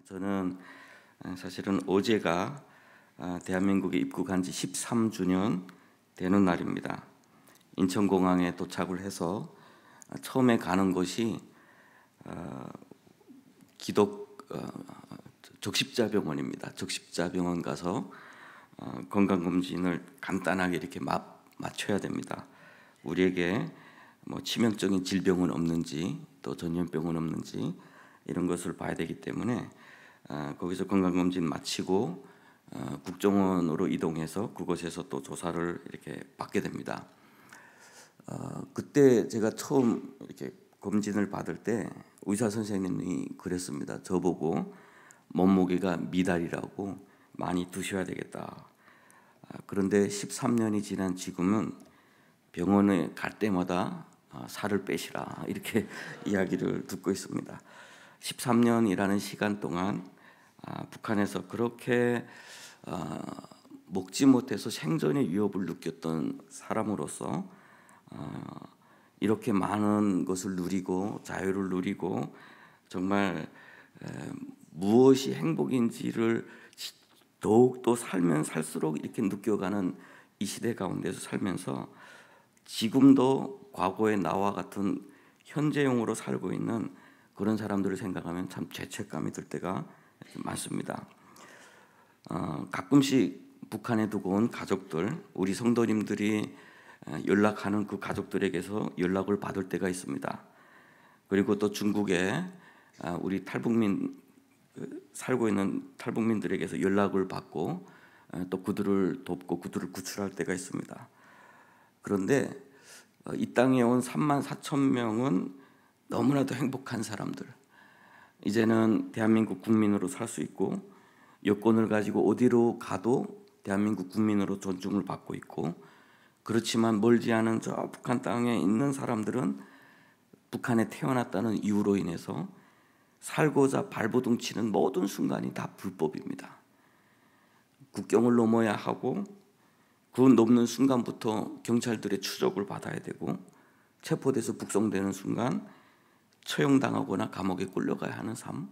저는 사실은 어제가 대한민국에 입국한 지 13주년 되는 날입니다. 인천공항에 도착을 해서 처음에 가는 곳이 기독 적십자병원입니다. 적십자병원 가서 건강검진을 간단하게 이렇게 맞춰야 됩니다. 우리에게 뭐 치명적인 질병은 없는지 또 전염병은 없는지 이런 것을 봐야 되기 때문에 거기서 건강검진 마치고 국정원으로 이동해서 그곳에서 또 조사를 이렇게 받게 됩니다. 그때 제가 처음 이렇게 검진을 받을 때 의사 선생님이 그랬습니다. 저보고 몸무게가 미달이라고 많이 드셔야 되겠다. 그런데 13년이 지난 지금은 병원에 갈 때마다 살을 빼시라 이렇게 이야기를 듣고 있습니다. 13년이라는 시간 동안 북한에서 그렇게 먹지 못해서 생존의 위협을 느꼈던 사람으로서 이렇게 많은 것을 누리고 자유를 누리고 정말 무엇이 행복인지를 더욱더 살면 살수록 이렇게 느껴가는 이 시대 가운데서 살면서 지금도 과거의 나와 같은 현재형으로 살고 있는 그런 사람들을 생각하면 참 죄책감이 들 때가 많습니다. 가끔씩 북한에 두고 온 가족들, 우리 성도님들이 연락하는 그 가족들에게서 연락을 받을 때가 있습니다. 그리고 또 중국에 우리 탈북민 살고 있는 탈북민들에게서 연락을 받고 또 그들을 돕고 그들을 구출할 때가 있습니다. 그런데 이 땅에 온 34,000명은 너무나도 행복한 사람들, 이제는 대한민국 국민으로 살 수 있고 여권을 가지고 어디로 가도 대한민국 국민으로 존중을 받고 있고, 그렇지만 멀지 않은 저 북한 땅에 있는 사람들은 북한에 태어났다는 이유로 인해서 살고자 발버둥 치는 모든 순간이 다 불법입니다. 국경을 넘어야 하고 그 넘는 순간부터 경찰들의 추적을 받아야 되고 체포돼서 북송되는 순간 처형당하거나 감옥에 끌려가야 하는 삶,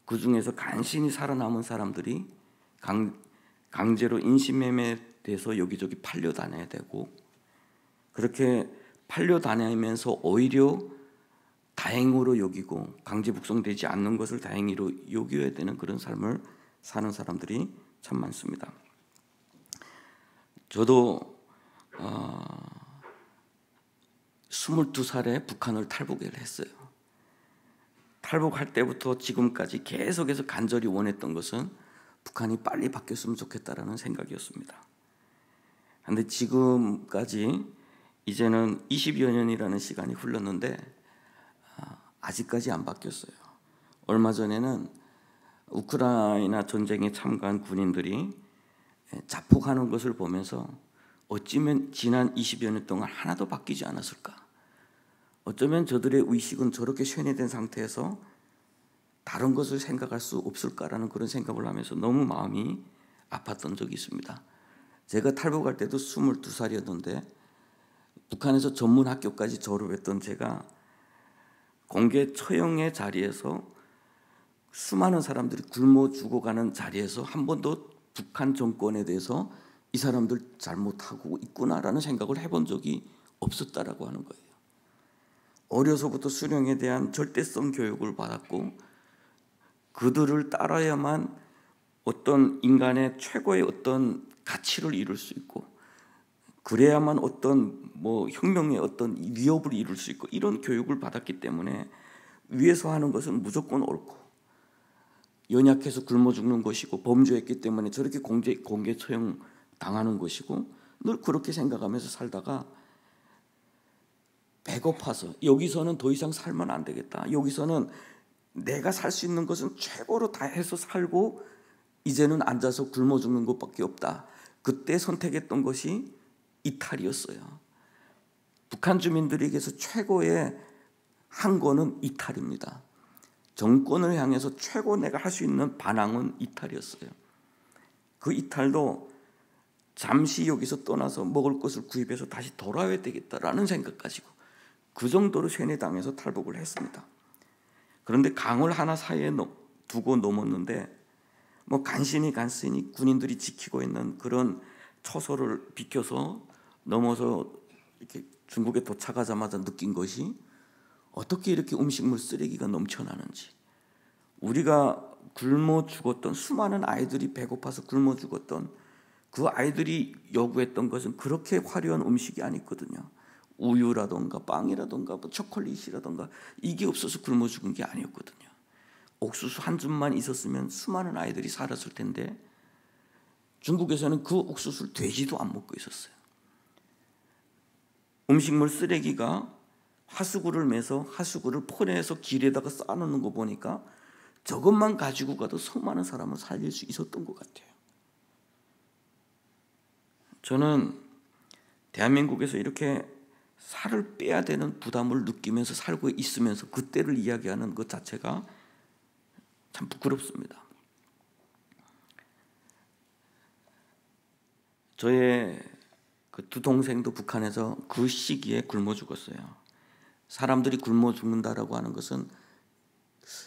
그 중에서 간신히 살아남은 사람들이 강제로 인신매매돼서 여기저기 팔려 다녀야 되고, 그렇게 팔려 다니면서 오히려 다행으로 여기고 강제 북송되지 않는 것을 다행으로 여겨야 되는 그런 삶을 사는 사람들이 참 많습니다. 저도 22살에 북한을 탈북을 했어요. 탈북할 때부터 지금까지 계속해서 간절히 원했던 것은 북한이 빨리 바뀌었으면 좋겠다라는 생각이었습니다. 그런데 지금까지 이제는 20여 년이라는 시간이 흘렀는데 아직까지 안 바뀌었어요. 얼마 전에는 우크라이나 전쟁에 참가한 군인들이 자폭하는 것을 보면서 어쩌면 지난 20여 년 동안 하나도 바뀌지 않았을까? 어쩌면 저들의 의식은 저렇게 쇠뇌된 상태에서 다른 것을 생각할 수 없을까라는 그런 생각을 하면서 너무 마음이 아팠던 적이 있습니다. 제가 탈북할 때도 22살이었는데 북한에서 전문 학교까지 졸업했던 제가 공개 처형의 자리에서 수많은 사람들이 굶어 죽어가는 자리에서 한 번도 북한 정권에 대해서 이 사람들 잘못하고 있구나라는 생각을 해본 적이 없었다라고 하는 거예요. 어려서부터 수령에 대한 절대성 교육을 받았고 그들을 따라야만 어떤 인간의 최고의 어떤 가치를 이룰 수 있고 그래야만 어떤 혁명의 어떤 위협을 이룰 수 있고 이런 교육을 받았기 때문에 위에서 하는 것은 무조건 옳고 연약해서 굶어 죽는 것이고 범죄했기 때문에 저렇게 공개 처형 당하는 것이고 늘 그렇게 생각하면서 살다가 배고파서 여기서는 더 이상 살면 안 되겠다. 여기서는 내가 살 수 있는 것은 최고로 다 해서 살고 이제는 앉아서 굶어 죽는 것밖에 없다. 그때 선택했던 것이 이탈이었어요. 북한 주민들에게서 최고의 한 거는 이탈입니다. 정권을 향해서 최고 내가 할 수 있는 반항은 이탈이었어요. 그 이탈도 잠시 여기서 떠나서 먹을 것을 구입해서 다시 돌아와야 되겠다라는 생각 가지고 그 정도로 쇠뇌당해서 탈북을 했습니다. 그런데 강을 하나 사이에 두고 넘었는데 뭐 간신히 군인들이 지키고 있는 그런 초소를 비켜서 넘어서 이렇게 중국에 도착하자마자 느낀 것이 어떻게 이렇게 음식물 쓰레기가 넘쳐나는지, 우리가 굶어 죽었던 수많은 아이들이 배고파서 굶어 죽었던 그 아이들이 요구했던 것은 그렇게 화려한 음식이 아니거든요. 우유라던가 빵이라던가 뭐 초콜릿이라던가 이게 없어서 굶어 죽은 게 아니었거든요. 옥수수 한 줌만 있었으면 수많은 아이들이 살았을 텐데 중국에서는 그 옥수수를 돼지도 안 먹고 있었어요. 음식물 쓰레기가 하수구를 매서 하수구를 포내서 길에다가 쌓아놓는 거 보니까 저것만 가지고 가도 수많은 사람을 살릴 수 있었던 것 같아요. 저는 대한민국에서 이렇게 살을 빼야 되는 부담을 느끼면서 살고 있으면서 그때를 이야기하는 것 자체가 참 부끄럽습니다. 저의 그 두 동생도 북한에서 그 시기에 굶어 죽었어요. 사람들이 굶어 죽는다라고 하는 것은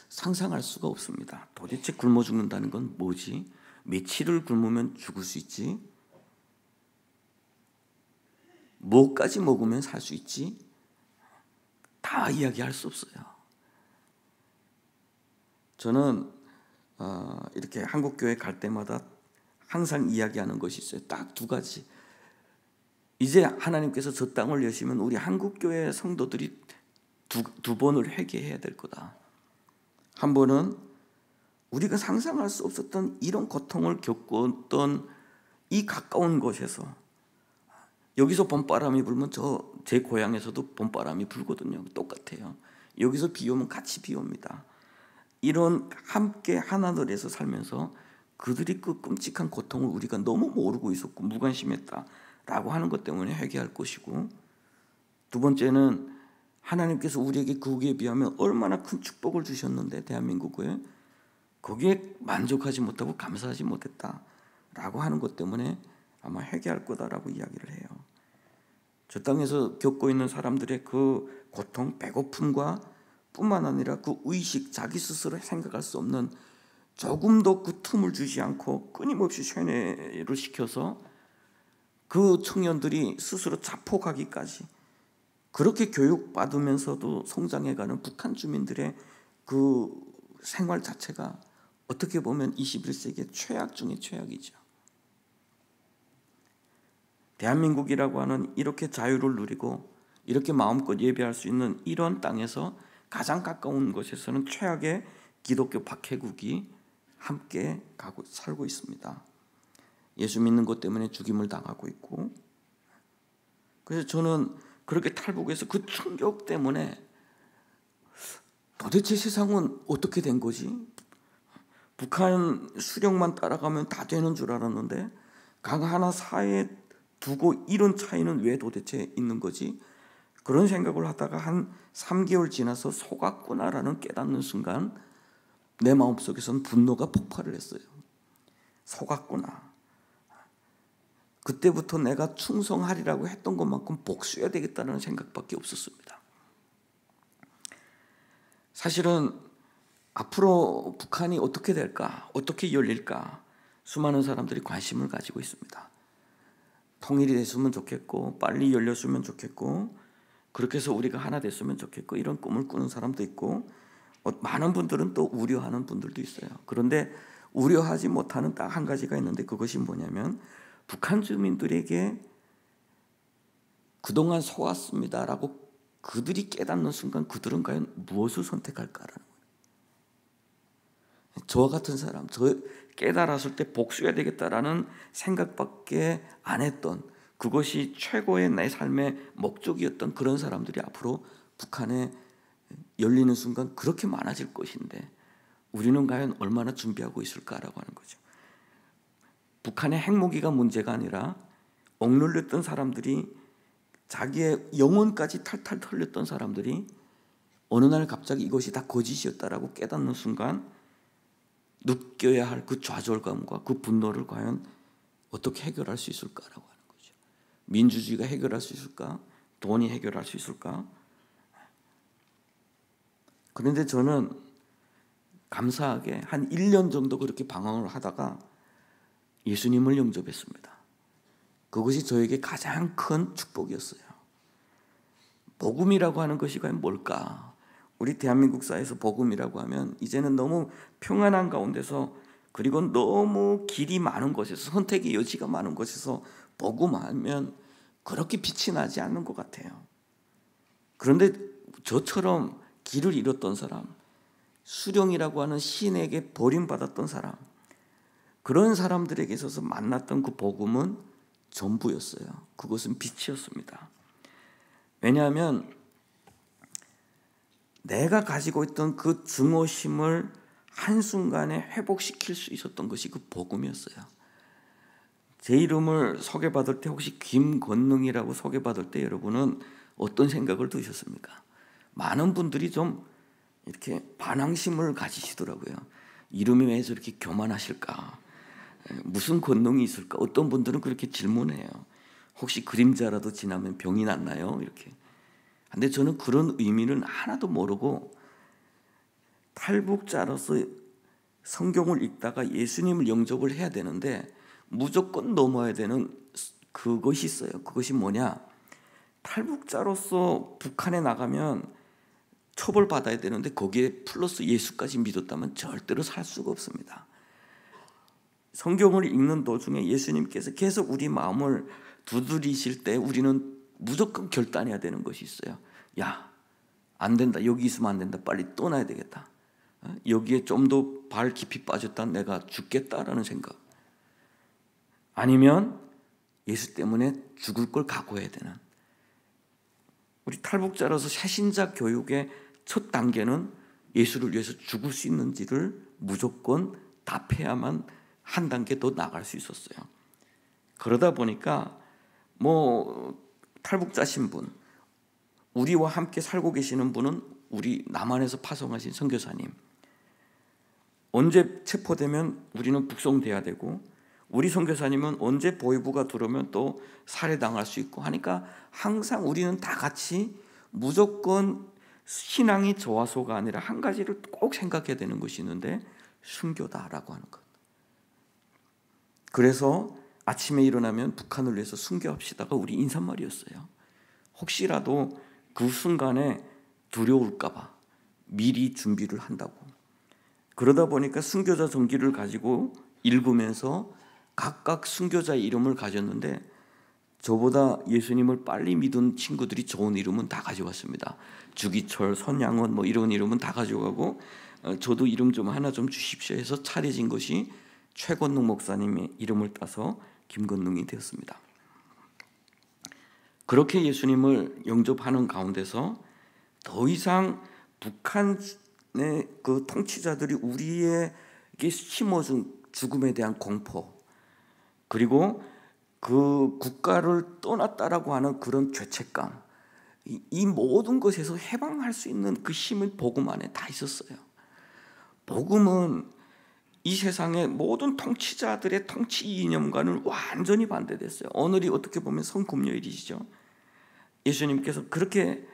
상상할 수가 없습니다. 도대체 굶어 죽는다는 건 뭐지? 며칠을 굶으면 죽을 수 있지? 뭐까지 먹으면 살 수 있지? 다 이야기할 수 없어요. 저는 이렇게 한국교회 갈 때마다 항상 이야기하는 것이 있어요. 딱 두 가지. 이제 하나님께서 저 땅을 여시면 우리 한국교회 성도들이 두 번을 회개해야 될 거다. 한 번은 우리가 상상할 수 없었던 이런 고통을 겪었던 이 가까운 곳에서, 여기서 봄바람이 불면 제 고향에서도 봄바람이 불거든요. 똑같아요. 여기서 비 오면 같이 비 옵니다. 이런 함께 하나들에서 살면서 그들이 그 끔찍한 고통을 우리가 너무 모르고 있었고 무관심했다라고 하는 것 때문에 회개할 것이고, 두 번째는 하나님께서 우리에게 거기에 비하면 얼마나 큰 축복을 주셨는데 대한민국에 거기에 만족하지 못하고 감사하지 못했다라고 하는 것 때문에 아마 회개할 거다라고 이야기를 해요. 저 땅에서 겪고 있는 사람들의 그 고통, 배고픔과 뿐만 아니라 그 의식, 자기 스스로 생각할 수 없는 조금도 그 틈을 주지 않고 끊임없이 세뇌를 시켜서 그 청년들이 스스로 자폭하기까지 그렇게 교육받으면서도 성장해가는 북한 주민들의 그 생활 자체가 어떻게 보면 21세기의 최악 중의 최악이죠. 대한민국이라고 하는 이렇게 자유를 누리고 이렇게 마음껏 예배할 수 있는 이런 땅에서 가장 가까운 곳에서는 최악의 기독교 박해국이 함께 살고 있습니다. 예수 믿는 것 때문에 죽임을 당하고 있고, 그래서 저는 그렇게 탈북해서 그 충격 때문에 도대체 세상은 어떻게 된 거지? 북한 수령만 따라가면 다 되는 줄 알았는데 강 하나 사이에 두고 이런 차이는 왜 도대체 있는 거지? 그런 생각을 하다가 한 3개월 지나서 속았구나라는 깨닫는 순간 내 마음속에서는 분노가 폭발을 했어요. 속았구나. 그때부터 내가 충성하리라고 했던 것만큼 복수해야 되겠다는 생각밖에 없었습니다. 사실은 앞으로 북한이 어떻게 될까? 어떻게 열릴까? 수많은 사람들이 관심을 가지고 있습니다. 통일이 됐으면 좋겠고 빨리 열렸으면 좋겠고 그렇게 해서 우리가 하나 됐으면 좋겠고 이런 꿈을 꾸는 사람도 있고 많은 분들은 또 우려하는 분들도 있어요. 그런데 우려하지 못하는 딱 한 가지가 있는데 그것이 뭐냐면 북한 주민들에게 그동안 속았습니다라고 그들이 깨닫는 순간 그들은 과연 무엇을 선택할까라는 거예요. 저와 같은 사람, 저 깨달았을 때 복수해야 되겠다라는 생각밖에 안 했던 그것이 최고의 내 삶의 목적이었던 그런 사람들이 앞으로 북한에 열리는 순간 그렇게 많아질 것인데 우리는 과연 얼마나 준비하고 있을까라고 하는 거죠. 북한의 핵무기가 문제가 아니라 억눌렸던 사람들이 자기의 영혼까지 탈탈 털렸던 사람들이 어느 날 갑자기 이것이 다 거짓이었다라고 깨닫는 순간 느껴야 할 그 좌절감과 그 분노를 과연 어떻게 해결할 수 있을까라고 하는 거죠. 민주주의가 해결할 수 있을까? 돈이 해결할 수 있을까? 그런데 저는 감사하게 한 1년 정도 그렇게 방황을 하다가 예수님을 영접했습니다. 그것이 저에게 가장 큰 축복이었어요. 복음이라고 하는 것이 과연 뭘까? 우리 대한민국 사회에서 복음이라고 하면 이제는 너무 평안한 가운데서, 그리고 너무 길이 많은 곳에서, 선택의 여지가 많은 곳에서 복음하면 그렇게 빛이 나지 않는 것 같아요. 그런데 저처럼 길을 잃었던 사람, 수령이라고 하는 신에게 버림받았던 사람, 그런 사람들에게 있어서 만났던 그 복음은 전부였어요. 그것은 빛이었습니다. 왜냐하면 내가 가지고 있던 그 증오심을 한순간에 회복시킬 수 있었던 것이 그 복음이었어요. 제 이름을 소개받을 때 혹시 김건능이라고 소개받을 때 여러분은 어떤 생각을 드셨습니까? 많은 분들이 좀 이렇게 반항심을 가지시더라고요. 이름이 왜 저렇게 교만하실까? 무슨 권능이 있을까? 어떤 분들은 그렇게 질문해요. 혹시 그림자라도 지나면 병이 낫나요? 이렇게. 근데 저는 그런 의미는 하나도 모르고 탈북자로서 성경을 읽다가 예수님을 영접을 해야 되는데 무조건 넘어야 되는 그것이 있어요. 그것이 뭐냐? 탈북자로서 북한에 나가면 처벌받아야 되는데 거기에 플러스 예수까지 믿었다면 절대로 살 수가 없습니다. 성경을 읽는 도중에 예수님께서 계속 우리 마음을 두드리실 때 우리는 무조건 결단해야 되는 것이 있어요. 야, 안 된다. 여기 있으면 안 된다. 빨리 떠나야 되겠다. 여기에 좀 더 발 깊이 빠졌다. 내가 죽겠다라는 생각. 아니면 예수 때문에 죽을 걸 각오해야 되는. 우리 탈북자로서 새신자 교육의 첫 단계는 예수를 위해서 죽을 수 있는지를 무조건 답해야만 한 단계 더 나갈 수 있었어요. 그러다 보니까 탈북자신 분, 우리와 함께 살고 계시는 분은 우리 남한에서 파송하신 선교사님, 언제 체포되면 우리는 북송돼야 되고 우리 선교사님은 언제 보위부가 들어오면 또 살해당할 수 있고 하니까 항상 우리는 다 같이 무조건 신앙이 저하소가 아니라 한 가지를 꼭 생각해야 되는 것이 있는데 순교다라고 하는 것. 그래서 아침에 일어나면 북한을 위해서 순교합시다가 우리 인사말이었어요. 혹시라도 그 순간에 두려울까 봐 미리 준비를 한다고. 그러다 보니까 순교자 전기를 가지고 읽으면서 각각 순교자의 이름을 가졌는데 저보다 예수님을 빨리 믿은 친구들이 좋은 이름은 다 가져왔습니다. 주기철, 손양원 이런 이름은 다 가져가고 저도 이름 좀 하나 좀 주십시오 해서 차려진 것이 최건능 목사님의 이름을 따서 김건능이 되었습니다. 그렇게 예수님을 영접하는 가운데서 더 이상 북한의 그 통치자들이 우리에게 심어준 죽음에 대한 공포, 그리고 그 국가를 떠났다라고 하는 그런 죄책감, 이 모든 것에서 해방할 수 있는 그 힘은 복음 안에 다 있었어요. 복음은 이 세상의 모든 통치자들의 통치 이념과는 완전히 반대됐어요. 오늘이 어떻게 보면 성금요일이시죠. 예수님께서 그렇게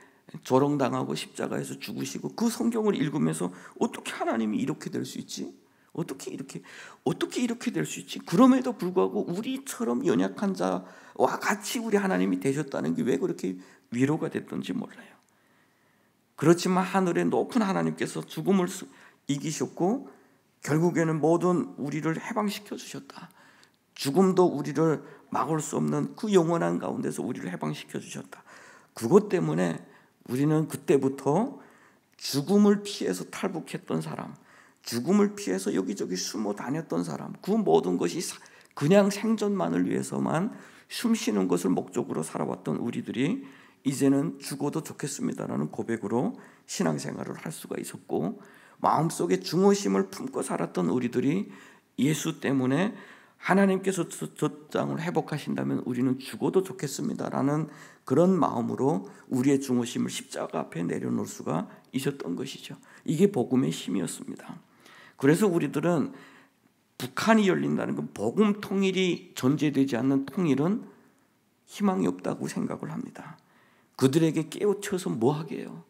조롱당하고 십자가에서 죽으시고 그 성경을 읽으면서 어떻게 하나님이 이렇게 될 수 있지? 어떻게 이렇게 될 수 있지? 그럼에도 불구하고 우리처럼 연약한 자와 같이 우리 하나님이 되셨다는 게 왜 그렇게 위로가 됐던지 몰라요. 그렇지만 하늘의 높은 하나님께서 죽음을 이기셨고 결국에는 모든 우리를 해방시켜 주셨다. 죽음도 우리를 막을 수 없는 그 영원한 가운데서 우리를 해방시켜 주셨다. 그것 때문에 우리는 그때부터 죽음을 피해서 탈북했던 사람, 죽음을 피해서 여기저기 숨어 다녔던 사람, 그 모든 것이 그냥 생존만을 위해서만 숨쉬는 것을 목적으로 살아왔던 우리들이 이제는 죽어도 좋겠습니다라는 고백으로 신앙생활을 할 수가 있었고, 마음속에 중호심을 품고 살았던 우리들이 예수 때문에 하나님께서 저 땅을 회복하신다면 우리는 죽어도 좋겠습니다라는 그런 마음으로 우리의 중호심을 십자가 앞에 내려놓을 수가 있었던 것이죠. 이게 복음의 힘이었습니다. 그래서 우리들은 북한이 열린다는 건 복음 통일이 전제되지 않는 통일은 희망이 없다고 생각을 합니다. 그들에게 깨우쳐서 뭐 하게요?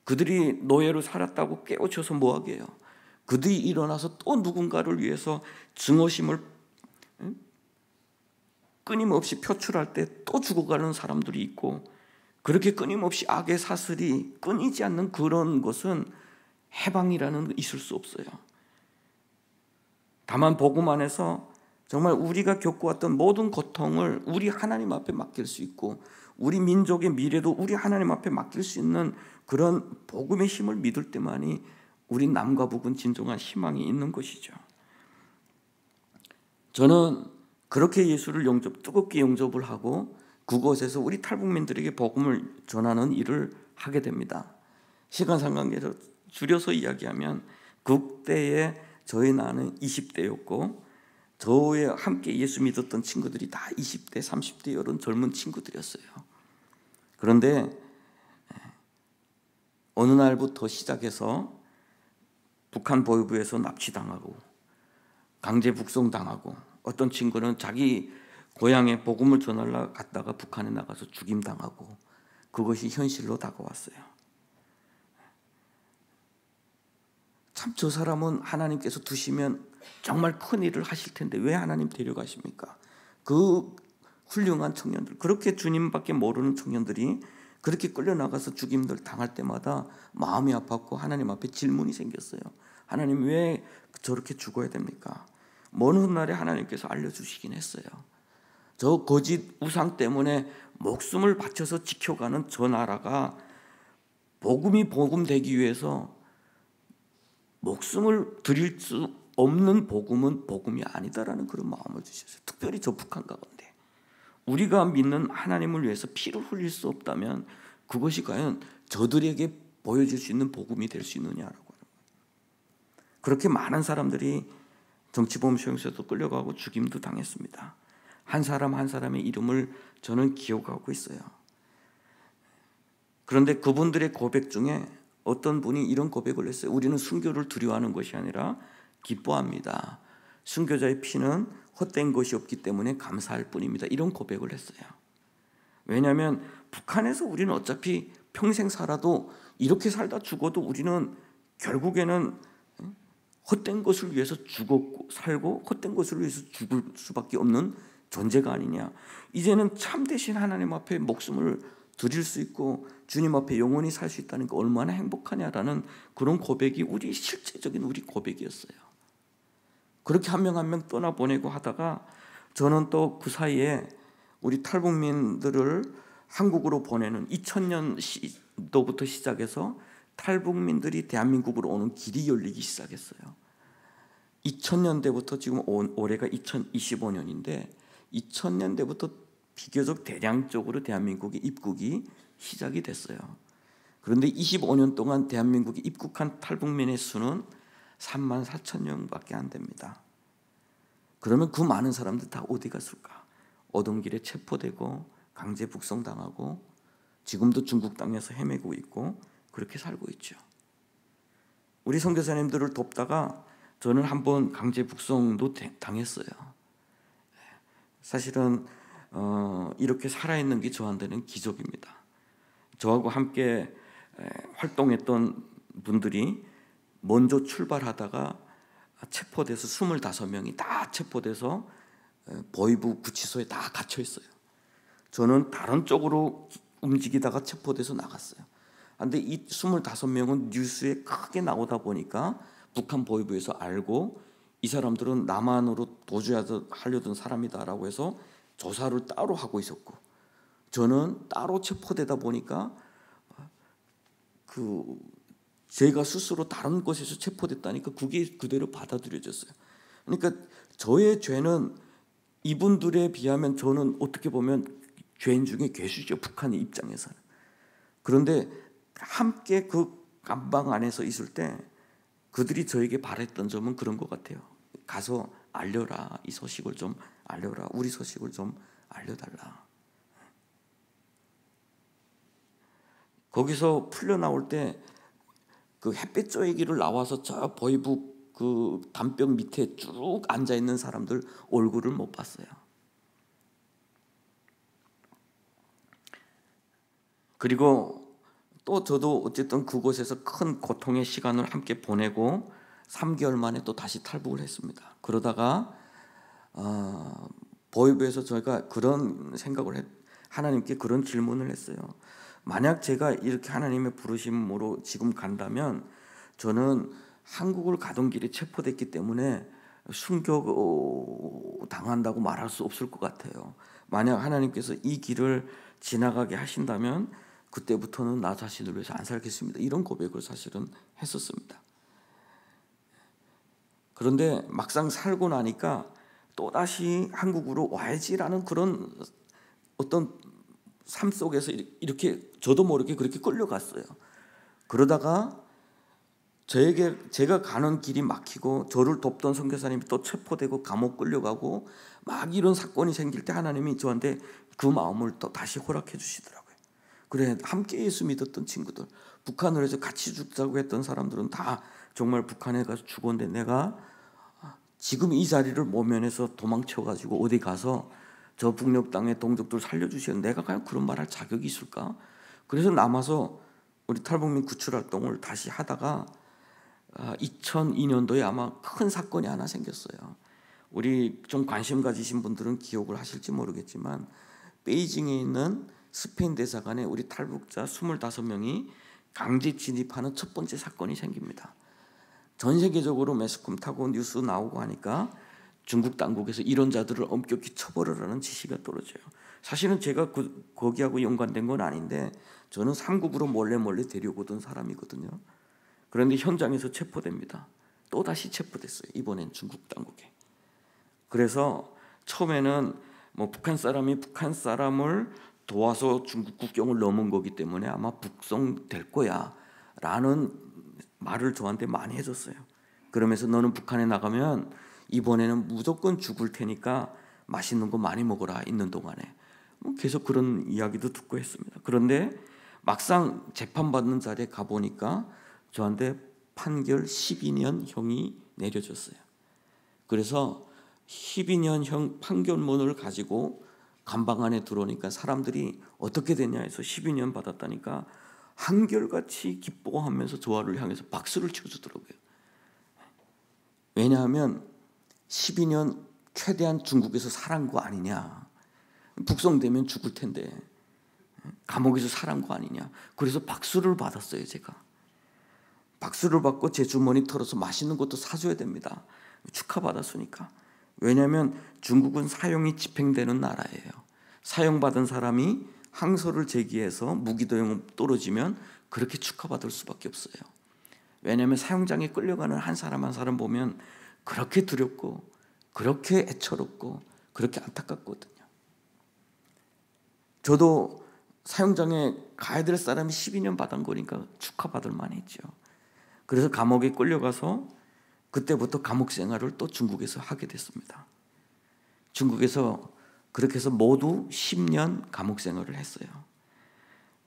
그들이 노예로 살았다고 깨우쳐서 뭐 하게요? 그들이 일어나서 또 누군가를 위해서 증오심을 끊임없이 표출할 때 또 죽어가는 사람들이 있고, 그렇게 끊임없이 악의 사슬이 끊이지 않는 그런 것은 해방이라는 게 있을 수 없어요. 다만 복음 안에서 정말 우리가 겪어왔던 모든 고통을 우리 하나님 앞에 맡길 수 있고, 우리 민족의 미래도 우리 하나님 앞에 맡길 수 있는 그런 복음의 힘을 믿을 때만이 우리 남과 북은 진정한 희망이 있는 것이죠. 저는 그렇게 예수를 뜨겁게 영접을 하고 그곳에서 우리 탈북민들에게 복음을 전하는 일을 하게 됩니다. 시간상 관계에서 줄여서 이야기하면, 그때에 저희 나는 20대였고 저와 함께 예수 믿었던 친구들이 다 20대, 30대 이런 젊은 친구들이었어요. 그런데 어느 날부터 시작해서 북한 보위부에서 납치당하고 강제 북송당하고, 어떤 친구는 자기 고향에 복음을 전하러 갔다가 북한에 나가서 죽임당하고, 그것이 현실로 다가왔어요. 참 저 사람은 하나님께서 두시면 정말 큰 일을 하실 텐데 왜 하나님 데려가십니까? 그 훌륭한 청년들, 그렇게 주님밖에 모르는 청년들이 그렇게 끌려나가서 죽임들 당할 때마다 마음이 아팠고 하나님 앞에 질문이 생겼어요. 하나님 왜 저렇게 죽어야 됩니까? 먼 훗날에 하나님께서 알려주시긴 했어요. 저 거짓 우상 때문에 목숨을 바쳐서 지켜가는 저 나라가 복음이 복음되기 위해서 목숨을 드릴 수 없는 복음은 복음이 아니다라는 그런 마음을 주셨어요. 특별히 저 북한 가운데 우리가 믿는 하나님을 위해서 피를 흘릴 수 없다면 그것이 과연 저들에게 보여줄 수 있는 복음이 될 수 있느냐라고 하는 거예요. 그렇게 많은 사람들이 정치범 수용소에도 끌려가고 죽임도 당했습니다. 한 사람 한 사람의 이름을 저는 기억하고 있어요. 그런데 그분들의 고백 중에 어떤 분이 이런 고백을 했어요. 우리는 순교를 두려워하는 것이 아니라 기뻐합니다. 순교자의 피는 헛된 것이 없기 때문에 감사할 뿐입니다. 이런 고백을 했어요. 왜냐하면 북한에서 우리는 어차피 평생 살아도 이렇게 살다 죽어도 우리는 결국에는 헛된 것을 위해서 죽었고 살고 헛된 것을 위해서 죽을 수밖에 없는 존재가 아니냐. 이제는 참되신 하나님 앞에 목숨을 드릴 수 있고 주님 앞에 영원히 살 수 있다는 게 얼마나 행복하냐라는 그런 고백이 우리 실제적인 우리 고백이었어요. 그렇게 한 명 한 명 떠나보내고 하다가 저는 또 그 사이에 우리 탈북민들을 한국으로 보내는 2000년도부터 시작해서 탈북민들이 대한민국으로 오는 길이 열리기 시작했어요. 2000년대부터 지금 올해가 2025년인데 2000년대부터 비교적 대량적으로 대한민국의 입국이 시작이 됐어요. 그런데 25년 동안 대한민국에 입국한 탈북민의 수는 34,000명밖에 안 됩니다. 그러면 그 많은 사람들 다 어디 갔을까? 오던 길에 체포되고 강제 북송당하고 지금도 중국 땅에서 헤매고 있고 그렇게 살고 있죠. 우리 선교사님들을 돕다가 저는 한번 강제 북송도 당했어요. 사실은 이렇게 살아있는 게 저한테는 기적입니다. 저하고 함께 활동했던 분들이 먼저 출발하다가 체포돼서 25명이 다 체포돼서 보위부 구치소에 다 갇혀 있어요. 저는 다른 쪽으로 움직이다가 체포돼서 나갔어요. 그런데 이 25명은 뉴스에 크게 나오다 보니까 북한 보위부에서 알고 이 사람들은 남한으로 도주하려던 사람이다라고 해서 조사를 따로 하고 있었고, 저는 따로 체포되다 보니까 제가 스스로 다른 곳에서 체포됐다니까 그게 그대로 받아들여졌어요. 그러니까 저의 죄는 이분들에 비하면 저는 어떻게 보면 죄인 중에 괴수죠, 북한의 입장에서는. 그런데 함께 그 감방 안에서 있을 때 그들이 저에게 바랬던 점은 그런 것 같아요. 가서 알려라, 이 소식을 좀 알려라, 우리 소식을 좀 알려달라. 거기서 풀려 나올 때 그 햇빛 쬐기를 나와서 저 보이부 그 담벼 밑에 쭉 앉아 있는 사람들 얼굴을 못 봤어요. 그리고 또 저도 어쨌든 그곳에서 큰 고통의 시간을 함께 보내고 3개월 만에 또 다시 탈북을 했습니다. 그러다가 보위부에서 저희가 그런 생각을 하나님께 그런 질문을 했어요. 만약 제가 이렇게 하나님의 부르심으로 지금 간다면 저는 한국을 가던 길에 체포됐기 때문에 순교 당한다고 말할 수 없을 것 같아요. 만약 하나님께서 이 길을 지나가게 하신다면 그때부터는 나 자신을 위해서 안 살겠습니다. 이런 고백을 사실은 했었습니다. 그런데 막상 살고 나니까 또다시 한국으로 와야지라는 그런 어떤 삶 속에서 이렇게 저도 모르게 그렇게 끌려갔어요. 그러다가 제가 가는 길이 막히고 저를 돕던 선교사님이 또 체포되고 감옥 끌려가고 막 이런 사건이 생길 때 하나님이 저한테 그 마음을 또 다시 허락해 주시더라고요. 그래, 함께 예수 믿었던 친구들, 북한을 해서 같이 죽자고 했던 사람들은 다 정말 북한에 가서 죽었는데 내가 지금 이 자리를 모면해서 도망쳐가지고 어디 가서 저 북녘 땅의 동족들 살려주시는 내가 과연 그런 말할 자격이 있을까? 그래서 남아서 우리 탈북민 구출 활동을 다시 하다가 2002년도에 아마 큰 사건이 하나 생겼어요. 우리 좀 관심 가지신 분들은 기억을 하실지 모르겠지만 베이징에 있는 스페인 대사관에 우리 탈북자 25명이 강제 진입하는 첫 번째 사건이 생깁니다. 전 세계적으로 매스컴 타고 뉴스 나오고 하니까 중국 당국에서 이런 자들을 엄격히 처벌을 하는 지시가 떨어져요. 사실은 제가 거기하고 연관된 건 아닌데 저는 삼국으로 몰래 데려오던 사람이거든요. 그런데 현장에서 체포됩니다. 또다시 체포됐어요. 이번엔 중국 당국에. 그래서 처음에는 북한 사람이 북한 사람을 도와서 중국 국경을 넘은 거기 때문에 아마 북송될 거야 라는 말을 저한테 많이 해줬어요. 그러면서 너는 북한에 나가면 이번에는 무조건 죽을 테니까 맛있는 거 많이 먹어라 있는 동안에. 계속 그런 이야기도 듣고 했습니다. 그런데 막상 재판받는 자리에 가보니까 저한테 판결 12년형이 내려졌어요. 그래서 12년형 판결문을 가지고 감방 안에 들어오니까 사람들이 어떻게 됐냐 해서 12년 받았다니까 한결같이 기뻐하면서 저를 향해서 박수를 쳐주더라고요. 왜냐하면 12년 최대한 중국에서 살한 거 아니냐. 북송되면 죽을 텐데 감옥에서 살한 거 아니냐. 그래서 박수를 받았어요. 제가. 박수를 받고 제 주머니 털어서 맛있는 것도 사줘야 됩니다. 축하받았으니까. 왜냐하면 중국은 사형이 집행되는 나라예요. 사형받은 사람이 항소를 제기해서 무기도용 떨어지면 그렇게 축하받을 수밖에 없어요. 왜냐하면 사형장에 끌려가는 한 사람 한 사람 보면 그렇게 두렵고 그렇게 애처롭고 그렇게 안타깝거든요. 저도 사형장에 가야 될 사람이 12년 받은 거니까 축하받을 만했죠. 그래서 감옥에 끌려가서 그때부터 감옥 생활을 또 중국에서 하게 됐습니다. 중국에서 그렇게 해서 모두 10년 감옥 생활을 했어요.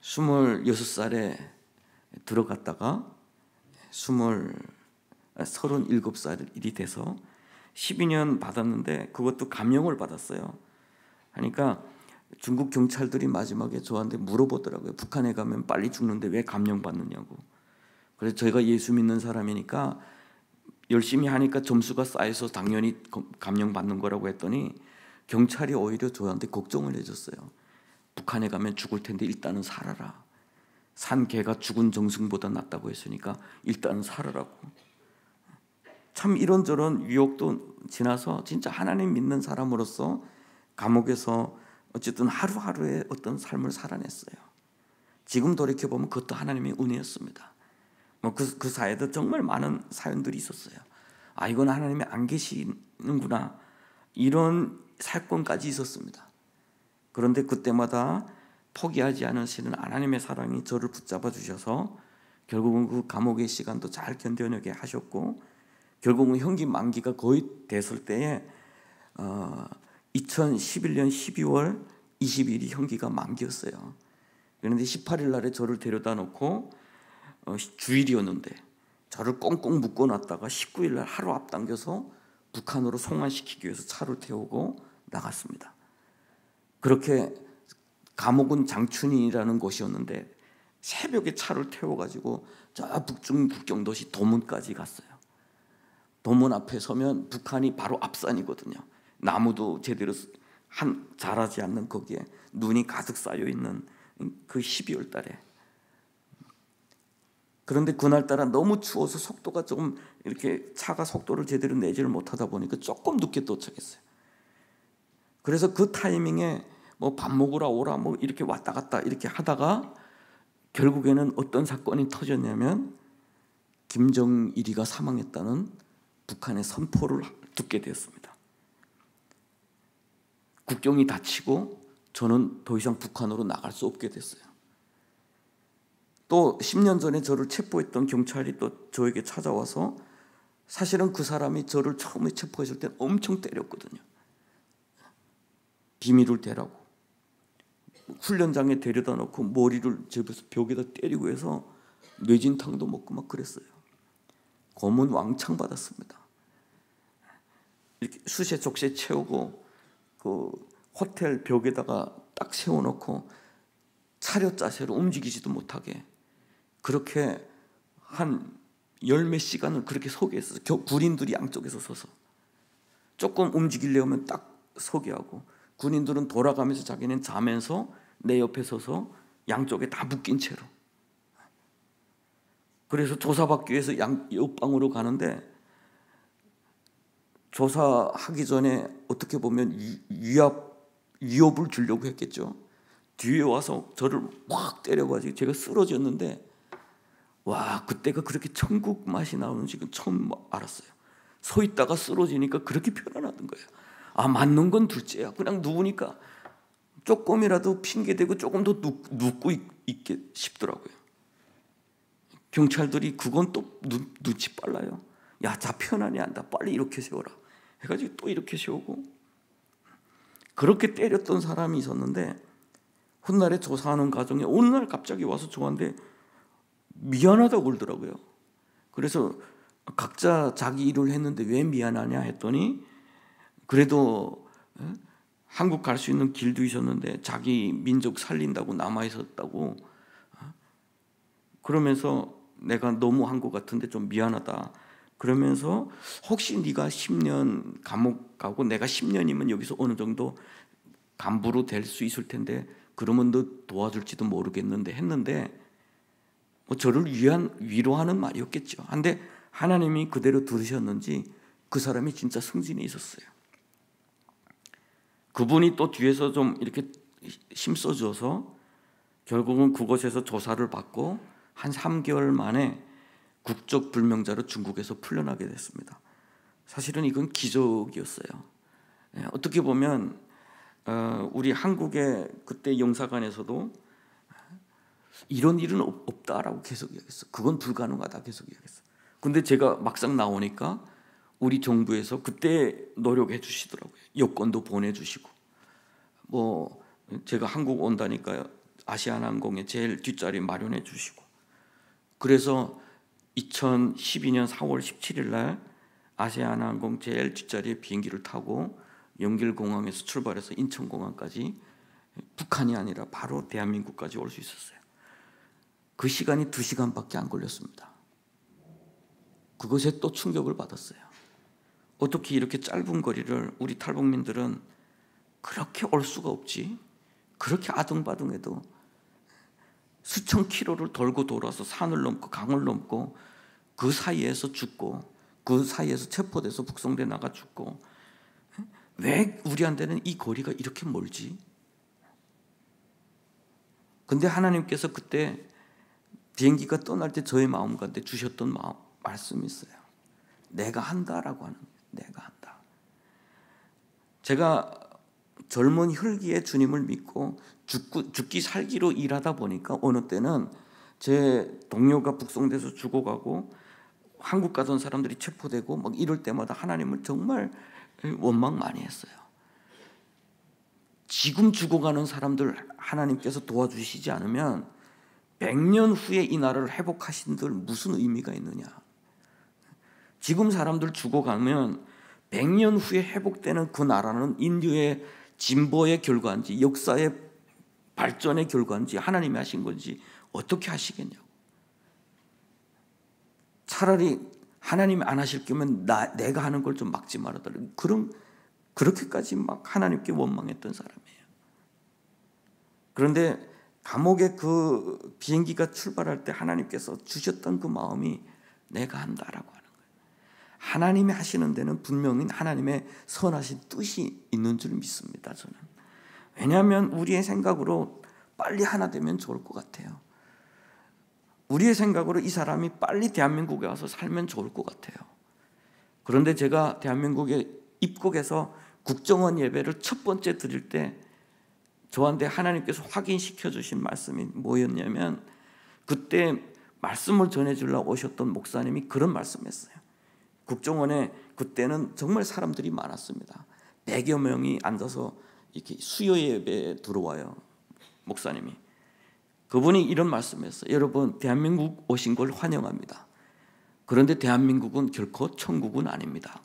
26살에 들어갔다가 37살이 돼서 12년 받았는데 그것도 감형을 받았어요. 그러니까 중국 경찰들이 마지막에 저한테 물어보더라고요. 북한에 가면 빨리 죽는데 왜 감형 받느냐고. 그래서 저희가 예수 믿는 사람이니까 열심히 하니까 점수가 쌓여서 당연히 감형 받는 거라고 했더니 경찰이 오히려 저한테 걱정을 해줬어요. 북한에 가면 죽을 텐데 일단은 살아라. 산 개가 죽은 정승보다 낫다고 했으니까 일단은 살아라고. 참 이런저런 유혹도 지나서 진짜 하나님 믿는 사람으로서 감옥에서 어쨌든 하루하루의 어떤 삶을 살아냈어요. 지금 돌이켜보면 그것도 하나님의 은혜였습니다. 그 사이에도 정말 많은 사연들이 있었어요. 아, 이건 하나님이 안 계시는구나. 이런 사건까지 있었습니다. 그런데 그때마다 포기하지 않으시는 하나님의 사랑이 저를 붙잡아 주셔서 결국은 그 감옥의 시간도 잘 견뎌내게 하셨고 결국은 형기 만기가 거의 됐을 때에 2011년 12월 20일이 형기가 만기였어요. 그런데 18일 날에 저를 데려다 놓고 주일이었는데 저를 꽁꽁 묶어놨다가 19일 날 하루 앞당겨서 북한으로 송환시키기 위해서 차를 태우고 나갔습니다. 그렇게 감옥은 장춘이라는 곳이었는데 새벽에 차를 태워가지고 저 북중 국경도시 도문까지 갔어요. 도문 앞에 서면 북한이 바로 앞산이거든요. 나무도 제대로 자라지 않는 거기에 눈이 가득 쌓여 있는 그 12월 달에. 그런데 그날따라 너무 추워서 속도가 조금 이렇게 차가 속도를 제대로 내지를 못하다 보니까 조금 늦게 도착했어요. 그래서 그 타이밍에 뭐 밥 먹으러 오라 뭐 이렇게 왔다 갔다 이렇게 하다가 결국에는 어떤 사건이 터졌냐면 김정일이가 사망했다는 북한의 선포를 듣게 되었습니다. 국경이 닫히고 저는 더 이상 북한으로 나갈 수 없게 됐어요. 또 10년 전에 저를 체포했던 경찰이 또 저에게 찾아와서 사실은 그 사람이 저를 처음에 체포했을 때 엄청 때렸거든요. 비밀을 대라고. 훈련장에 데려다 놓고 머리를 집에서 벽에다 때리고 해서 뇌진탕도 먹고 막 그랬어요. 검은 왕창 받았습니다. 이렇게 수세 족쇄 채우고 그 호텔 벽에다가 딱 세워놓고 차렷 자세로 움직이지도 못하게 그렇게 한 열 몇 시간을 그렇게 서게 했어요. 군인들이 양쪽에서 서서 조금 움직이려면 딱 서게 하고 군인들은 돌아가면서 자기는 자면서 내 옆에 서서 양쪽에 다 묶인 채로. 그래서 조사받기 위해서 옆방으로 가는데 조사하기 전에 어떻게 보면 위협을 주려고 했겠죠. 뒤에 와서 저를 확 때려가지고 제가 쓰러졌는데 와, 그때가 그렇게 천국 맛이 나오는지 처음 알았어요. 서 있다가 쓰러지니까 그렇게 편안하던 거예요. 아, 맞는 건 둘째야. 그냥 누우니까 조금이라도 핑계대고 조금 더 눕고 있게 싶더라고요. 경찰들이 그건 또 눈치 빨라요. 야, 자 편안히 한다. 빨리 이렇게 세워라. 해가지고 또 이렇게 세우고. 그렇게 때렸던 사람이 있었는데 훗날에 조사하는 과정에 어느 날 갑자기 와서 저한테 미안하다고 그러더라고요. 그래서 각자 자기 일을 했는데 왜 미안하냐 했더니 그래도 한국 갈 수 있는 길도 있었는데 자기 민족 살린다고 남아 있었다고 그러면서 내가 너무 한 것 같은데 좀 미안하다. 그러면서 혹시 네가 10년 감옥 가고 내가 10년이면 여기서 어느 정도 간부로 될 수 있을 텐데 그러면 너 도와줄지도 모르겠는데 했는데 뭐 저를 위로하는 말이었겠죠. 근데 하나님이 그대로 들으셨는지 그 사람이 진짜 승진이 있었어요. 그분이 또 뒤에서 좀 이렇게 힘써줘서 결국은 그곳에서 조사를 받고 한 3개월 만에 국적 불명자로 중국에서 풀려나게 됐습니다. 사실은 이건 기적이었어요. 어떻게 보면 우리 한국의 그때 영사관에서도 이런 일은 없다라고 계속 이야기했어. 그건 불가능하다 계속 이야기했어. 근데 제가 막상 나오니까 우리 정부에서 그때 노력해 주시더라고요. 여권도 보내주시고 뭐 제가 한국 온다니까 아시아나항공에 제일 뒷자리 마련해 주시고 그래서 2012년 4월 17일 날 아시아나항공 제일 뒷자리에 비행기를 타고 영길공항에서 출발해서 인천공항까지 북한이 아니라 바로 대한민국까지 올 수 있었어요. 그 시간이 2시간밖에 안 걸렸습니다. 그것에 또 충격을 받았어요. 어떻게 이렇게 짧은 거리를 우리 탈북민들은 그렇게 올 수가 없지? 그렇게 아둥바둥해도 수천 킬로를 돌고 돌아서 산을 넘고 강을 넘고 그 사이에서 죽고 그 사이에서 체포돼서 북송돼 나가 죽고 왜 우리한테는 이 거리가 이렇게 멀지? 근데 하나님께서 그때 비행기가 떠날 때 저의 마음 가운데 주셨던 말씀이 있어요. 내가 한다라고 하는 거예요. 내가 한다. 제가 젊은 혈기에 주님을 믿고 죽기 살기로 일하다 보니까 어느 때는 제 동료가 북송돼서 죽어가고 한국 가던 사람들이 체포되고 막 이럴 때마다 하나님을 정말 원망 많이 했어요. 지금 죽어가는 사람들 하나님께서 도와주시지 않으면 100년 후에 이 나라를 회복하신들 무슨 의미가 있느냐. 지금 사람들 죽어가면 100년 후에 회복되는 그 나라는 인류의 진보의 결과인지 역사의 발전의 결과인지 하나님이 하신 건지 어떻게 하시겠냐고. 차라리 하나님이 안 하실 거면 내가 하는 걸 좀 막지 말아달라. 그렇게까지 막 하나님께 원망했던 사람이에요. 그런데 감옥의 그 비행기가 출발할 때 하나님께서 주셨던 그 마음이 내가 한다라고 하는 거예요. 하나님이 하시는 데는 분명히 하나님의 선하신 뜻이 있는 줄 믿습니다. 저는. 왜냐하면 우리의 생각으로 빨리 하나 되면 좋을 것 같아요. 우리의 생각으로 이 사람이 빨리 대한민국에 와서 살면 좋을 것 같아요. 그런데 제가 대한민국에 입국해서 국정원 예배를 첫 번째 드릴 때 저한테 하나님께서 확인시켜 주신 말씀이 뭐였냐면, 그때 말씀을 전해주려고 오셨던 목사님이 그런 말씀했어요. 국정원에 그때는 정말 사람들이 많았습니다. 100여 명이 앉아서 이렇게 수요 예배에 들어와요. 목사님이. 그분이 이런 말씀했어요. 여러분, 대한민국 오신 걸 환영합니다. 그런데 대한민국은 결코 천국은 아닙니다.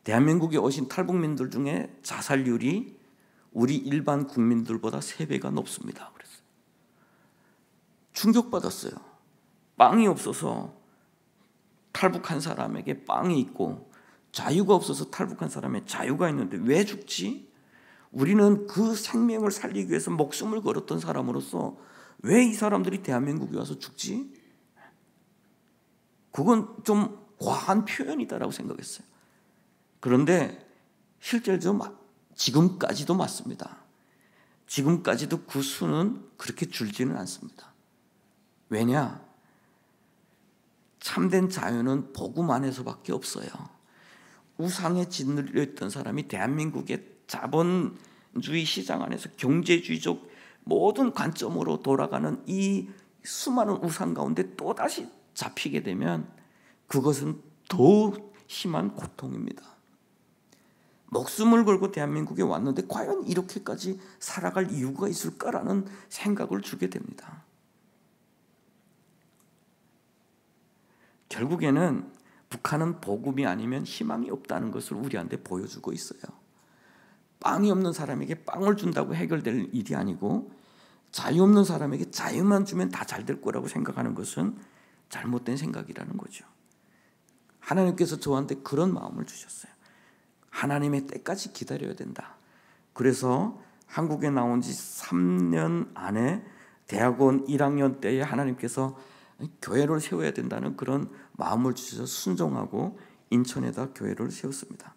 대한민국에 오신 탈북민들 중에 자살률이 우리 일반 국민들보다 3배가 높습니다. 그랬어요. 충격받았어요. 빵이 없어서 탈북한 사람에게 빵이 있고 자유가 없어서 탈북한 사람의 자유가 있는데 왜 죽지? 우리는 그 생명을 살리기 위해서 목숨을 걸었던 사람으로서 왜 이 사람들이 대한민국에 와서 죽지? 그건 좀 과한 표현이다라고 생각했어요. 그런데 실제로 지금까지도 맞습니다. 지금까지도 그 수는 그렇게 줄지는 않습니다. 왜냐? 참된 자유는 복음 안에서밖에 없어요. 우상에 짓눌려 있던 사람이 대한민국의 자본주의 시장 안에서 경제주의적 모든 관점으로 돌아가는 이 수많은 우상 가운데 또다시 잡히게 되면 그것은 더욱 심한 고통입니다. 목숨을 걸고 대한민국에 왔는데 과연 이렇게까지 살아갈 이유가 있을까라는 생각을 주게 됩니다. 결국에는 북한은 복음이 아니면 희망이 없다는 것을 우리한테 보여주고 있어요. 빵이 없는 사람에게 빵을 준다고 해결될 일이 아니고, 자유 없는 사람에게 자유만 주면 다 잘 될 거라고 생각하는 것은 잘못된 생각이라는 거죠. 하나님께서 저한테 그런 마음을 주셨어요. 하나님의 때까지 기다려야 된다. 그래서 한국에 나온 지 3년 안에 대학원 1학년 때에 하나님께서 교회를 세워야 된다는 그런 마음을 주셔서 순종하고 인천에다 교회를 세웠습니다.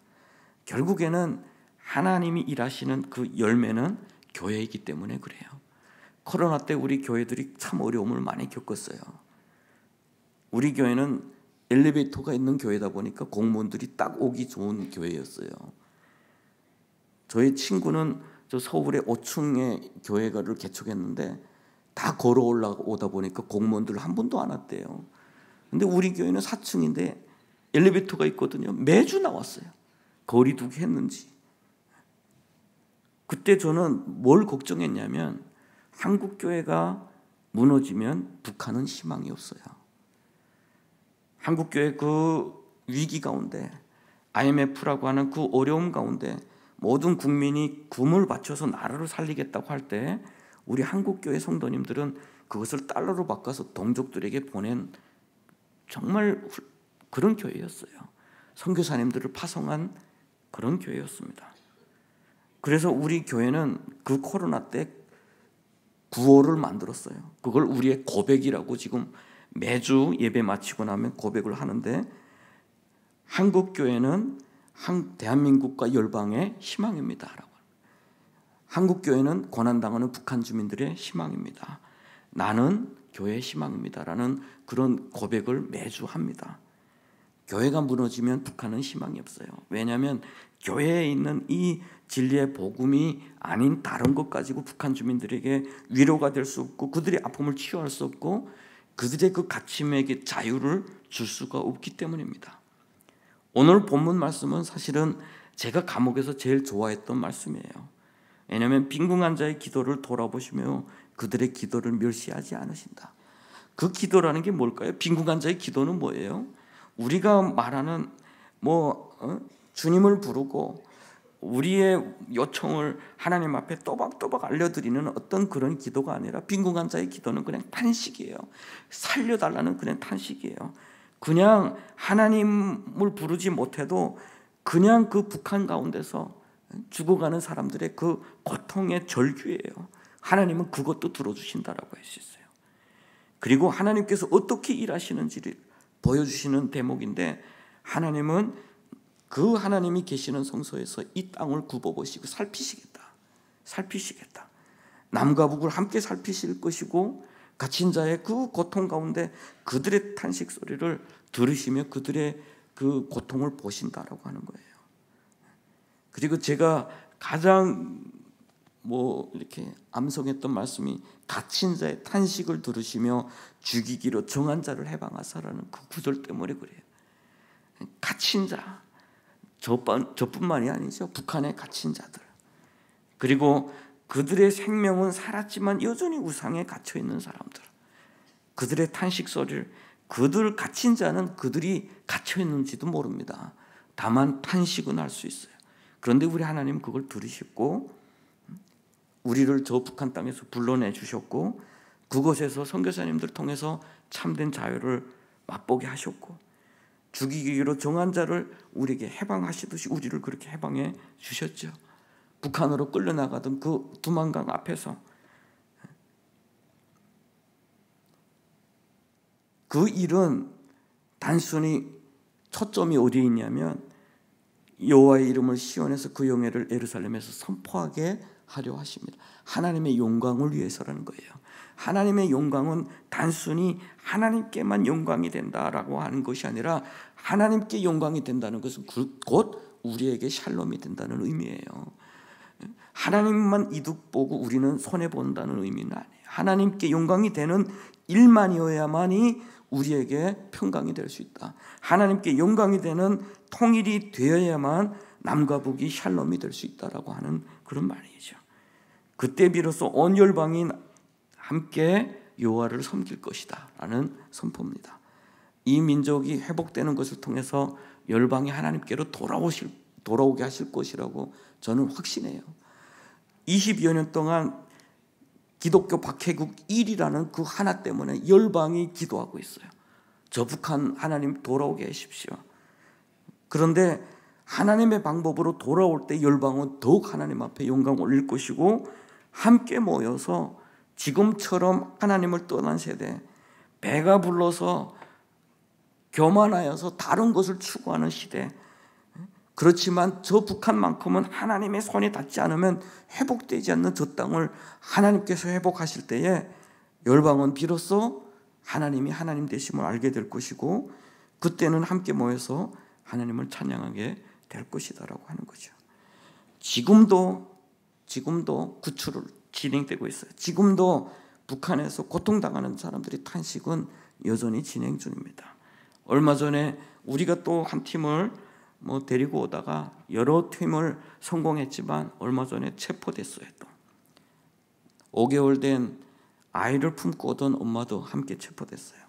결국에는 하나님이 일하시는 그 열매는 교회이기 때문에 그래요. 코로나 때 우리 교회들이 참 어려움을 많이 겪었어요. 우리 교회는 엘리베이터가 있는 교회다 보니까 공무원들이 딱 오기 좋은 교회였어요. 저희 친구는 저 서울의 5층에 교회를 개척했는데 다 걸어 올라오다 보니까 공무원들 한 분도 안 왔대요. 근데 우리 교회는 4층인데 엘리베이터가 있거든요. 매주 나왔어요. 거리 두기 했는지. 그때 저는 뭘 걱정했냐면, 한국 교회가 무너지면 북한은 희망이 없어요. 한국 교회 그 위기 가운데, IMF라고 하는 그 어려움 가운데 모든 국민이 금을 바쳐서 나라를 살리겠다고 할 때 우리 한국 교회 성도님들은 그것을 달러로 바꿔서 동족들에게 보낸 정말 그런 교회였어요. 선교사님들을 파송한 그런 교회였습니다. 그래서 우리 교회는 그 코로나 때 구호를 만들었어요. 그걸 우리의 고백이라고 지금 매주 예배 마치고 나면 고백을 하는데, 한국 교회는 대한민국과 열방의 희망입니다. 한국 교회는 고난당하는 북한 주민들의 희망입니다. 나는 교회의 희망입니다라는 그런 고백을 매주 합니다. 교회가 무너지면 북한은 희망이 없어요. 왜냐하면 교회에 있는 이 진리의 복음이 아닌 다른 것 가지고 북한 주민들에게 위로가 될 수 없고, 그들의 아픔을 치유할 수 없고, 그들의 그 갇힘에게 자유를 줄 수가 없기 때문입니다. 오늘 본문 말씀은 사실은 제가 감옥에서 제일 좋아했던 말씀이에요. 왜냐하면 빈궁한 자의 기도를 돌아보시며 그들의 기도를 멸시하지 않으신다. 그 기도라는 게 뭘까요? 빈궁한 자의 기도는 뭐예요? 우리가 말하는 주님을 부르고 우리의 요청을 하나님 앞에 또박또박 알려드리는 어떤 그런 기도가 아니라, 빈궁한 자의 기도는 그냥 탄식이에요. 살려달라는 그냥 탄식이에요. 그냥 하나님을 부르지 못해도 그냥 그 북한 가운데서 죽어가는 사람들의 그 고통의 절규예요. 하나님은 그것도 들어주신다라고 할 수 있어요. 그리고 하나님께서 어떻게 일하시는지를 보여주시는 대목인데, 하나님은 그 하나님이 계시는 성소에서 이 땅을 굽어보시고 살피시겠다. 남과 북을 함께 살피실 것이고, 갇힌 자의 그 고통 가운데 그들의 탄식 소리를 들으시며 그들의 그 고통을 보신다라고 하는 거예요. 그리고 제가 가장 이렇게 암송했던 말씀이 갇힌 자의 탄식을 들으시며 죽이기로 정한 자를 해방하사라는 그 구절 때문에 그래요. 갇힌 자, 저뿐만이 아니죠. 북한의 갇힌 자들, 그리고 그들의 생명은 살았지만 여전히 우상에 갇혀 있는 사람들, 그들의 탄식 소리를, 그들 갇힌 자는 그들이 갇혀 있는지도 모릅니다. 다만 탄식은 할 수 있어요. 그런데 우리 하나님 그걸 들으셨고 우리를 저 북한 땅에서 불러내 주셨고, 그곳에서 선교사님들 통해서 참된 자유를 맛보게 하셨고, 죽이기로 정한 자를 우리에게 해방하시듯이 우리를 그렇게 해방해 주셨죠. 북한으로 끌려나가던 그 두만강 앞에서 그 일은 단순히 초점이 어디에 있냐면 여호와의 이름을 시온에서 그 영예를 예루살렘에서 선포하게 하려 하십니다. 하나님의 영광을 위해서라는 거예요. 하나님의 영광은 단순히 하나님께만 영광이 된다라고 하는 것이 아니라, 하나님께 영광이 된다는 것은 곧 우리에게 샬롬이 된다는 의미예요. 하나님만 이득 보고 우리는 손해 본다는 의미는 아니에요. 하나님께 영광이 되는 일만이어야만이 우리에게 평강이 될 수 있다. 하나님께 영광이 되는 통일이 되어야만 남과 북이 샬롬이 될 수 있다라고 하는 그런 말이죠. 그때 비로소 온 열방이 함께 여호와를 섬길 것이다 라는 선포입니다. 이 민족이 회복되는 것을 통해서 열방이 하나님께로 돌아오게 하실 것이라고 저는 확신해요. 20여 년 동안 기독교 박해국 1이라는 그 하나 때문에 열방이 기도하고 있어요. 저 북한 하나님 돌아오게 하십시오. 그런데 하나님의 방법으로 돌아올 때 열방은 더욱 하나님 앞에 영광 올릴 것이고, 함께 모여서 지금처럼 하나님을 떠난 세대, 배가 불러서 교만하여서 다른 것을 추구하는 시대, 그렇지만 저 북한만큼은 하나님의 손에 닿지 않으면 회복되지 않는 저 땅을 하나님께서 회복하실 때에 열방은 비로소 하나님이 하나님 되심을 알게 될 것이고, 그때는 함께 모여서 하나님을 찬양하게 될 것이다라고 하는 거죠. 지금도 구출을 진행되고 있어요. 지금도 북한에서 고통당하는 사람들의 탄식은 여전히 진행 중입니다. 얼마 전에 우리가 또 한 팀을 데리고 오다가 여러 팀을 성공했지만 얼마 전에 체포됐어요. 또 5개월 된 아이를 품고 오던 엄마도 함께 체포됐어요.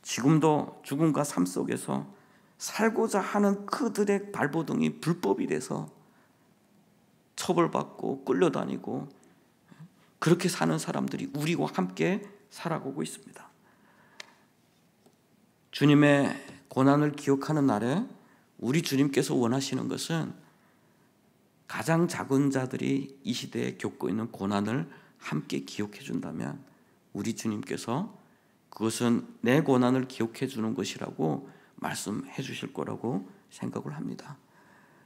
지금도 죽음과 삶 속에서 살고자 하는 그들의 발버둥이 불법이 돼서 처벌받고 끌려다니고 그렇게 사는 사람들이 우리와 함께 살아가고 있습니다. 주님의 고난을 기억하는 날에 우리 주님께서 원하시는 것은 가장 작은 자들이 이 시대에 겪고 있는 고난을 함께 기억해 준다면 우리 주님께서 그것은 내 고난을 기억해 주는 것이라고 말씀해 주실 거라고 생각을 합니다.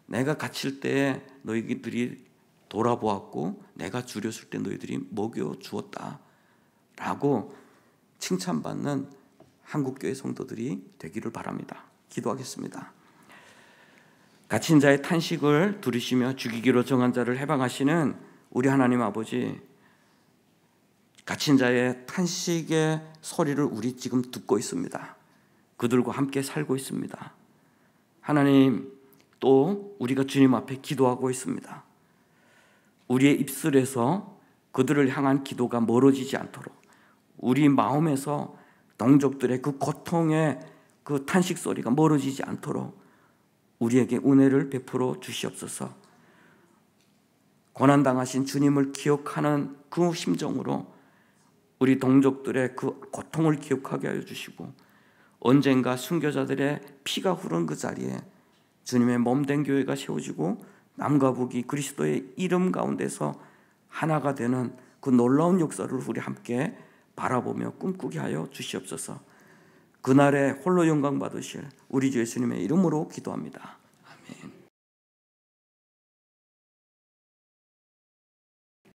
내가 갇힐 때 너희들이 돌아보았고 내가 줄였을 때 너희들이 먹여주었다 라고 칭찬받는 한국교회 성도들이 되기를 바랍니다. 기도하겠습니다. 갇힌 자의 탄식을 들으시며 죽이기로 정한 자를 해방하시는 우리 하나님 아버지, 갇힌 자의 탄식의 소리를 우리 지금 듣고 있습니다. 그들과 함께 살고 있습니다. 하나님, 또 우리가 주님 앞에 기도하고 있습니다. 우리의 입술에서 그들을 향한 기도가 멀어지지 않도록, 우리 마음에서 동족들의 그 고통의 그 탄식 소리가 멀어지지 않도록 우리에게 은혜를 베풀어 주시옵소서. 고난당하신 주님을 기억하는 그 심정으로 우리 동족들의 그 고통을 기억하게 하여 주시고, 언젠가 순교자들의 피가 흐른 그 자리에 주님의 몸된 교회가 세워지고 남과 북이 그리스도의 이름 가운데서 하나가 되는 그 놀라운 역사를 우리 함께 바라보며 꿈꾸게 하여 주시옵소서. 그날에 홀로 영광 받으실 우리 주 예수님의 이름으로 기도합니다.